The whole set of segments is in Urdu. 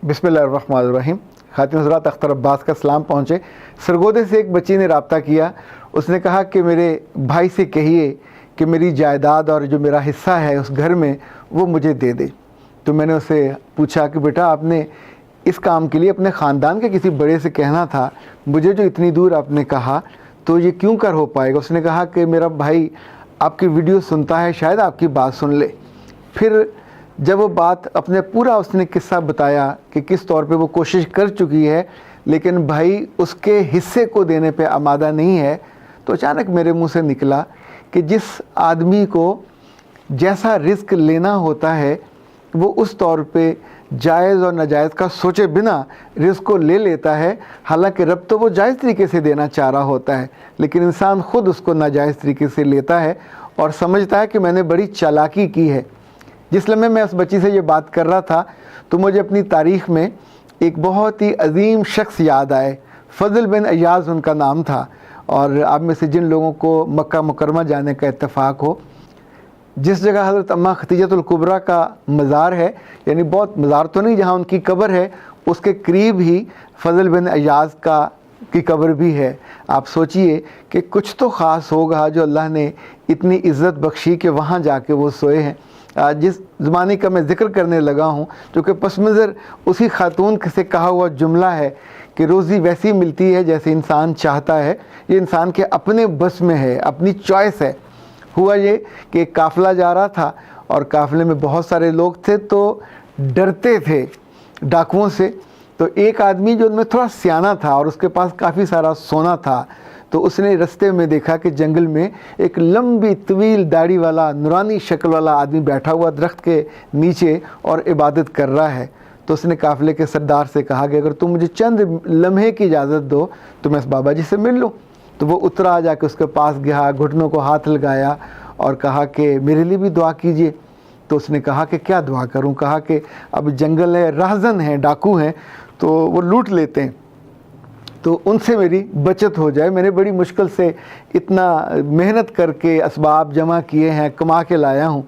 بسم اللہ الرحمن الرحیم۔ خاتون حضرات، اختر عباس کا سلام پہنچے۔ سرگودے سے ایک بچی نے رابطہ کیا، اس نے کہا کہ میرے بھائی سے کہیے کہ میری جائیداد اور جو میرا حصہ ہے اس گھر میں وہ مجھے دے دے۔ تو میں نے اسے پوچھا کہ بیٹا آپ نے اس کام کے لیے اپنے خاندان کے کسی بڑے سے کہنا تھا، مجھے جو اتنی دور آپ نے کہا تو یہ کیوں کر ہو پائے گا؟ اس نے کہا کہ میرا بھائی آپ کی ویڈیو سنتا ہے، شاید آپ کی بات سن لے۔ پھر جب وہ بات اپنے پورا اس نے قصہ بتایا کہ کس طور پہ وہ کوشش کر چکی ہے لیکن بھائی اس کے حصے کو دینے پہ آمادہ نہیں ہے، تو اچانک میرے منہ سے نکلا کہ جس آدمی کو جیسا رزق لینا ہوتا ہے وہ اس طور پہ جائز اور ناجائز کا سوچے بنا رزق کو لے لیتا ہے، حالانکہ رب تو وہ جائز طریقے سے دینا چاہ رہا ہوتا ہے، لیکن انسان خود اس کو ناجائز طریقے سے لیتا ہے اور سمجھتا ہے کہ میں نے بڑی چالاکی کی ہے۔ جس لمحے میں اس بچی سے یہ بات کر رہا تھا تو مجھے اپنی تاریخ میں ایک بہت ہی عظیم شخص یاد آئے۔ فضل بن عیاض ان کا نام تھا، اور آپ میں سے جن لوگوں کو مکہ مکرمہ جانے کا اتفاق ہو، جس جگہ حضرت اماں ختیجۃ الکبریٰ کا مزار ہے، یعنی بہت مزار تو نہیں، جہاں ان کی قبر ہے اس کے قریب ہی فضل بن عیاض کی قبر بھی ہے۔ آپ سوچئے کہ کچھ تو خاص ہوگا جو اللہ نے اتنی عزت بخشی کہ وہاں جا کے وہ سوئے ہیں۔ جس زمانے کا میں ذکر کرنے لگا ہوں، چونکہ پس منظر اسی خاتون سے کہا ہوا جملہ ہے کہ روزی ویسی ملتی ہے جیسے انسان چاہتا ہے، یہ انسان کے اپنے بس میں ہے، اپنی چوائس ہے۔ ہوا یہ کہ ایک قافلہ جا رہا تھا اور قافلے میں بہت سارے لوگ تھے تو ڈرتے تھے ڈاکوؤں سے، تو ایک آدمی جو ان میں تھوڑا سیانہ تھا اور اس کے پاس کافی سارا سونا تھا، تو اس نے رستے میں دیکھا کہ جنگل میں ایک لمبی طویل داڑھی والا نورانی شکل والا آدمی بیٹھا ہوا درخت کے نیچے اور عبادت کر رہا ہے۔ تو اس نے قافلے کے سردار سے کہا کہ اگر تم مجھے چند لمحے کی اجازت دو تو میں اس بابا جی سے مل لوں۔ تو وہ اترا، جا کے اس کے پاس گیا، گھٹنوں کو ہاتھ لگایا اور کہا کہ میرے لیے بھی دعا کیجیے۔ تو اس نے کہا کہ کیا دعا کروں؟ کہا کہ اب جنگل ہے، راہزن ہیں، ڈاکو ہیں، تو وہ لوٹ لیتے ہیں، تو ان سے میری بچت ہو جائے۔ میں نے بڑی مشکل سے اتنا محنت کر کے اسباب جمع کیے ہیں، کما کے لایا ہوں۔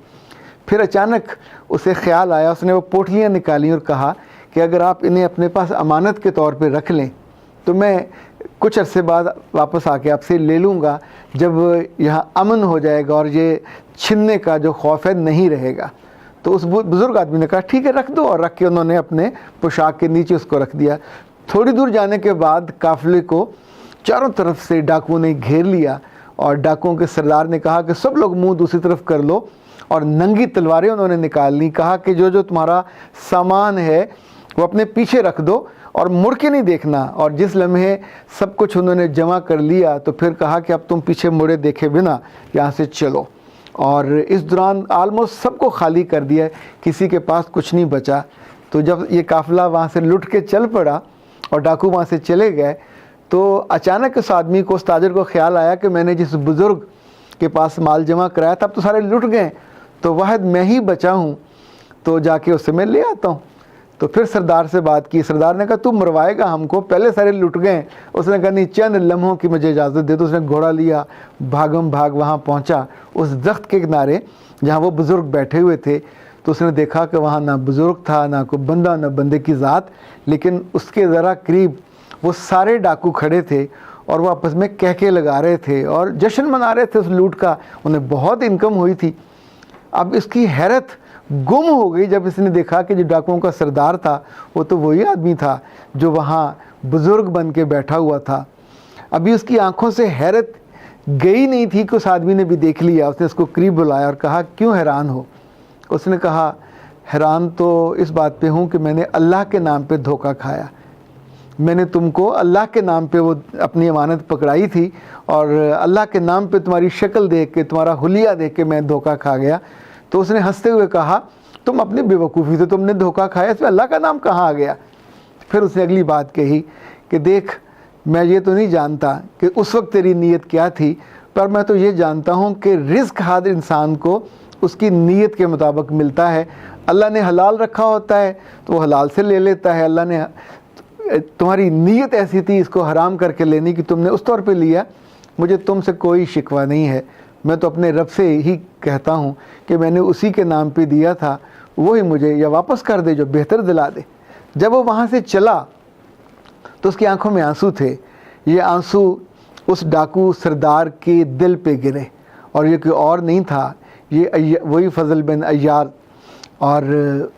پھر اچانک اسے خیال آیا، اس نے وہ پوٹلیاں نکالی اور کہا کہ اگر آپ انہیں اپنے پاس امانت کے طور پہ رکھ لیں تو میں کچھ عرصے بعد واپس آ کے آپ سے لے لوں گا، جب یہاں امن ہو جائے گا اور یہ چھننے کا جو خوف ہے نہیں رہے گا۔ تو اس بزرگ آدمی نے کہا ٹھیک ہے رکھ دو، اور رکھ کے انہوں نے اپنے پوشاک کے نیچے اس کو رکھ دیا۔ تھوڑی دور جانے کے بعد قافلے کو چاروں طرف سے ڈاکوؤں نے گھیر لیا، اور ڈاکوؤں کے سردار نے کہا کہ سب لوگ منہ دوسری طرف کر لو، اور ننگی تلواریں انہوں نے نکال لی۔ کہا کہ جو تمہارا سامان ہے وہ اپنے پیچھے رکھ دو اور مڑ کے نہیں دیکھنا۔ اور جس لمحے سب کچھ انہوں نے جمع کر لیا تو پھر کہا کہ اب تم پیچھے مڑے دیکھے بنا یہاں سے چلو۔ اور اس دوران آلموسٹ سب کو خالی کر دیا، کسی کے پاس کچھ نہیں بچا۔ تو جب یہ قافلہ وہاں سے لٹ کے چل پڑا اور ڈاکو وہاں سے چلے گئے، تو اچانک اس آدمی کو، اس تاجر کو خیال آیا کہ میں نے جس بزرگ کے پاس مال جمع کرایا تھا اب تو سارے لٹ گئے، تو واحد میں ہی بچا ہوں، تو جا کے اس سے میں لے آتا ہوں۔ تو پھر سردار سے بات کی، سردار نے کہا تو مروائے گا ہم کو، پہلے سارے لٹ گئے۔ اس نے کہا نہیں، چند لمحوں کی مجھے اجازت دے۔ تو اس نے گھوڑا لیا، بھاگم بھاگ وہاں پہنچا اس درخت کے کنارے جہاں وہ بزرگ بیٹھے ہوئے تھے۔ تو اس نے دیکھا کہ وہاں نہ بزرگ تھا، نہ کوئی بندہ، نہ بندے کی ذات، لیکن اس کے ذرا قریب وہ سارے ڈاکو کھڑے تھے اور وہ آپس میں کہکے لگا رہے تھے اور جشن منا رہے تھے اس لوٹ کا۔ انہیں بہت انکم ہوئی تھی۔ اب اس کی حیرت گم ہو گئی جب اس نے دیکھا کہ جو ڈاکوؤں کا سردار تھا وہ تو وہی آدمی تھا جو وہاں بزرگ بن کے بیٹھا ہوا تھا۔ ابھی اس کی آنکھوں سے حیرت گئی نہیں تھی کہ اس آدمی نے بھی دیکھ لیا۔ اس نے اس کو قریب بلایا اور کہا کیوں حیران ہو؟ اس نے کہا حیران تو اس بات پہ ہوں کہ میں نے اللہ کے نام پہ دھوکہ کھایا۔ میں نے تم کو اللہ کے نام پہ وہ اپنی امانت پکڑائی تھی، اور اللہ کے نام پہ تمہاری شکل دیکھ کے، تمہارا حلیہ دیکھ کے میں دھوکہ کھا گیا۔ تو اس نے ہنستے ہوئے کہا تم اپنی بے وقوفی سے تم نے دھوکہ کھایا، اس میں اللہ کا نام کہاں آ گیا؟ پھر اس نے اگلی بات کہی کہ دیکھ میں یہ تو نہیں جانتا کہ اس وقت تیری نیت کیا تھی، پر میں تو یہ جانتا ہوں کہ رزق ہر انسان کو اس کی نیت کے مطابق ملتا ہے۔ اللہ نے حلال رکھا ہوتا ہے تو وہ حلال سے لے لیتا ہے، اللہ نے تمہاری نیت ایسی تھی اس کو حرام کر کے لینے کی، تم نے اس طور پہ لیا۔ مجھے تم سے کوئی شکوہ نہیں ہے، میں تو اپنے رب سے ہی کہتا ہوں کہ میں نے اسی کے نام پہ دیا تھا، وہی مجھے یا واپس کر دے جو بہتر دلا دے۔ جب وہ وہاں سے چلا تو اس کی آنکھوں میں آنسو تھے. یہ آنسو اس ڈاکو سردار کے دل پہ گرے, اور یہ کوئی اور نہیں تھا, یہ وہی فضل بن عیار. اور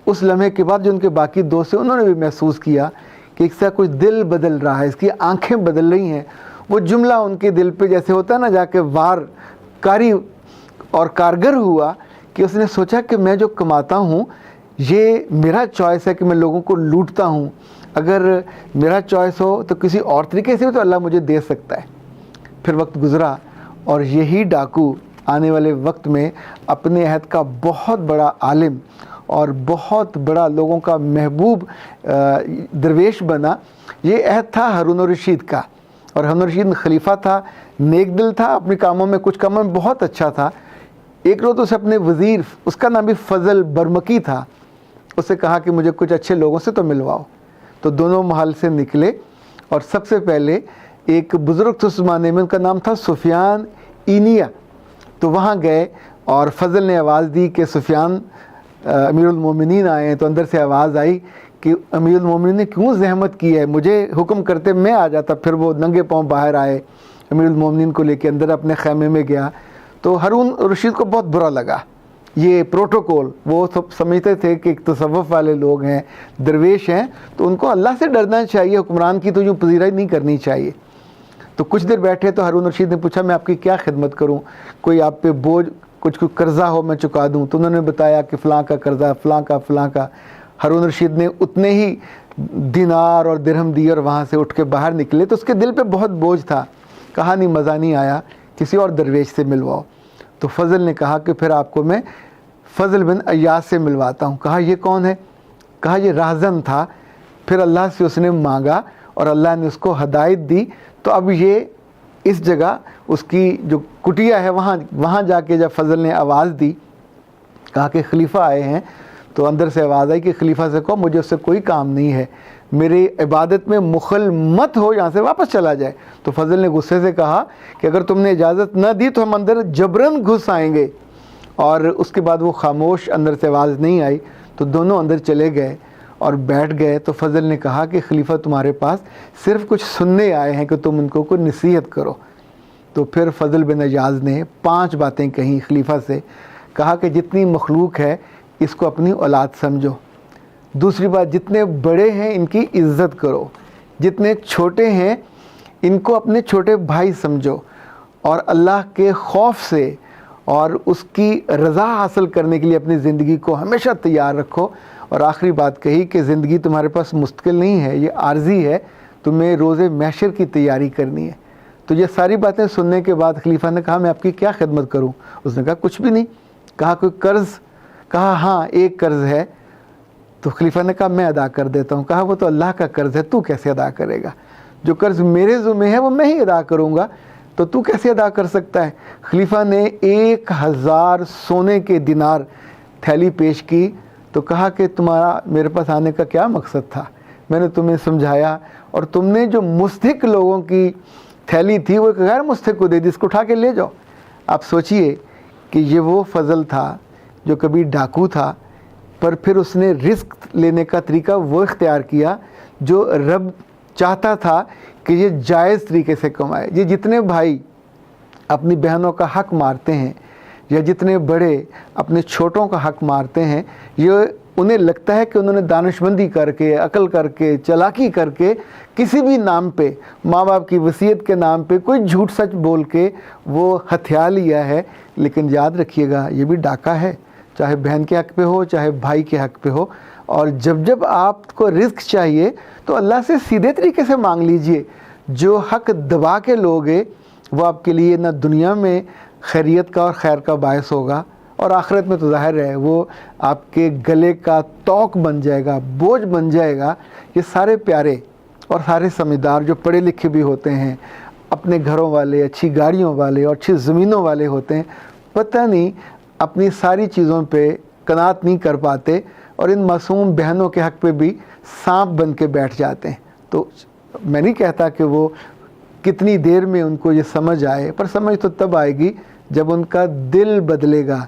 اس لمحے کے بعد جو ان کے باقی دوست ہیں انہوں نے بھی محسوس کیا کہ اس کا کچھ دل بدل رہا ہے, اس کی آنکھیں بدل رہی ہیں. وہ جملہ ان کے دل پہ جیسے ہوتا ہے نا, جا کے وار کاری اور کارگر ہوا کہ اس نے سوچا کہ میں جو کماتا ہوں یہ میرا چوائس ہے کہ میں لوگوں کو لوٹتا ہوں, اگر میرا چوائس ہو تو کسی اور طریقے سے تو اللہ مجھے دے سکتا ہے. پھر وقت گزرا اور یہی ڈاکو آنے والے وقت میں اپنے عہد کا بہت بڑا عالم اور بہت بڑا لوگوں کا محبوب درویش بنا. یہ عہد تھا ہارون الرشید کا, اور ہارون الرشید خلیفہ تھا, نیک دل تھا, اپنے کاموں میں کچھ کاموں میں بہت اچھا تھا. ایک روز اسے اپنے وزیر, اس کا نام بھی فضل برمکی تھا, اسے کہا کہ مجھے کچھ اچھے لوگوں سے تو ملواؤ. تو دونوں محل سے نکلے اور سب سے پہلے ایک بزرگ تھے اس زمانے میں, ان کا نام تھا سفیان اینیا. تو وہاں گئے اور فضل نے آواز دی کہ سفیان امیر المومنین آئے ہیں. تو اندر سے آواز آئی کہ امیر المومنین نے کیوں زحمت کی ہے, مجھے حکم کرتے میں آ جاتا. پھر وہ ننگے پاؤں باہر آئے, امیر المومنین کو لے کے اندر اپنے خیمے میں گیا. تو ہارون الرشید کو بہت برا لگا یہ پروٹوکول. وہ سب سمجھتے تھے کہ ایک تصوف والے لوگ ہیں, درویش ہیں, تو ان کو اللہ سے ڈرنا چاہیے, حکمران کی تو یوں پذیرائی نہیں کرنی چاہیے. تو کچھ دیر بیٹھے تو ہارون الرشید نے پوچھا میں آپ کی کیا خدمت کروں, کوئی آپ پہ بوجھ کچھ کوئی قرضہ ہو میں چکا دوں. تو انہوں نے بتایا کہ فلاں کا قرضہ, فلاں کا. ہارون الرشید نے اتنے ہی دینار اور درہم دیے اور وہاں سے اٹھ کے باہر نکلے. تو اس کے دل پہ بہت بوجھ تھا, کہا نہیں مزہ نہیں آیا, کسی اور درویش سے ملواؤ. تو فضل نے کہا کہ پھر آپ کو میں فضل بن عیاض سے ملواتا ہوں. کہا یہ کون ہے؟ کہا یہ راہزن تھا. پھر اللہ سے اس نے مانگا اور اللہ نے اس کو ہدایت دی. تو اب یہ اس جگہ اس کی جو کٹیا ہے وہاں جا کے جب فضل نے آواز دی, کہا کہ خلیفہ آئے ہیں, تو اندر سے آواز آئی کہ خلیفہ سے کہو مجھے اس سے کوئی کام نہیں ہے, میری عبادت میں مخل مت ہو, یہاں سے واپس چلا جائے. تو فضل نے غصے سے کہا کہ اگر تم نے اجازت نہ دی تو ہم اندر جبرن گھس آئیں گے. اور اس کے بعد وہ خاموش, اندر سے آواز نہیں آئی. تو دونوں اندر چلے گئے اور بیٹھ گئے. تو فضل نے کہا کہ خلیفہ تمہارے پاس صرف کچھ سننے آئے ہیں کہ تم ان کو کوئی نصیحت کرو. تو پھر فضل بن عیاض نے 5 باتیں کہیں خلیفہ سے. کہا کہ جتنی مخلوق ہے اس کو اپنی اولاد سمجھو. دوسری بات, جتنے بڑے ہیں ان کی عزت کرو, جتنے چھوٹے ہیں ان کو اپنے چھوٹے بھائی سمجھو, اور اللہ کے خوف سے اور اس کی رضا حاصل کرنے کے لیے اپنی زندگی کو ہمیشہ تیار رکھو. اور آخری بات کہی کہ زندگی تمہارے پاس مستقل نہیں ہے, یہ عارضی ہے, تمہیں روز محشر کی تیاری کرنی ہے. تو یہ ساری باتیں سننے کے بعد خلیفہ نے کہا میں آپ کی کیا خدمت کروں؟ اس نے کہا کچھ بھی نہیں. کہا کوئی قرض؟ کہا ہاں ایک قرض ہے. تو خلیفہ نے کہا میں ادا کر دیتا ہوں. کہا وہ تو اللہ کا قرض ہے, تو کیسے ادا کرے گا؟ جو قرض میرے ذمہ ہے وہ میں ہی ادا کروں گا, تو تو کیسے ادا کر سکتا ہے؟ خلیفہ نے 1000 سونے کے دینار تھیلی پیش کی. تو کہا کہ تمہارا میرے پاس آنے کا کیا مقصد تھا؟ میں نے تمہیں سمجھایا, اور تم نے جو مستحق لوگوں کی تھیلی تھی وہ ایک غیر مستحق کو دے دی, اس کو اٹھا کے لے جاؤ. آپ سوچئے کہ یہ وہ فضل تھا جو کبھی ڈاکو تھا, پر پھر اس نے رزق لینے کا طریقہ وہ اختیار کیا جو رب چاہتا تھا کہ یہ جائز طریقے سے کمائے. یہ جتنے بھائی اپنی بہنوں کا حق مارتے ہیں یا جتنے بڑے اپنے چھوٹوں کا حق مارتے ہیں, یہ انہیں لگتا ہے کہ انہوں نے دانشمندی کر کے, عقل کر کے, چالاکی کر کے, کسی بھی نام پہ, ماں باپ کی وصیت کے نام پہ کوئی جھوٹ سچ بول کے وہ ہتھیا لیا ہے. لیکن یاد رکھیے گا یہ بھی ڈاکہ ہے, چاہے بہن کے حق پہ ہو چاہے بھائی کے حق پہ ہو. اور جب آپ کو رزق چاہیے تو اللہ سے سیدھے طریقے سے مانگ لیجئے. جو حق دبا کے لوگے وہ آپ کے لیے نہ دنیا میں خیریت کا اور خیر کا باعث ہوگا, اور آخرت میں تو ظاہر ہے وہ آپ کے گلے کا توق بن جائے گا, بوجھ بن جائے گا. یہ سارے پیارے اور سارے سمجھدار جو پڑھے لکھے بھی ہوتے ہیں, اپنے گھروں والے, اچھی گاڑیوں والے اور اچھی زمینوں والے ہوتے ہیں, پتہ نہیں اپنی ساری چیزوں پہ قناعت نہیں کر پاتے, اور ان معصوم بہنوں کے حق پہ بھی سانپ بن کے بیٹھ جاتے ہیں. تو میں نہیں کہتا کہ وہ کتنی دیر میں ان کو یہ سمجھ آئے, پر سمجھ تو تب آئے گی جب ان کا دل بدلے گا.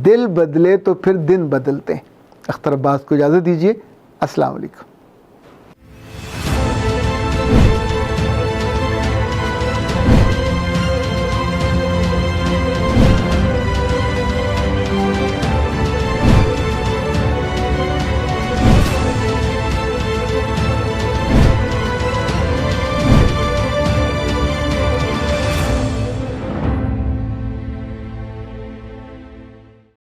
دل بدلے تو پھر دن بدلتے ہیں. اختر عباس کو اجازت دیجیے. السلام علیکم.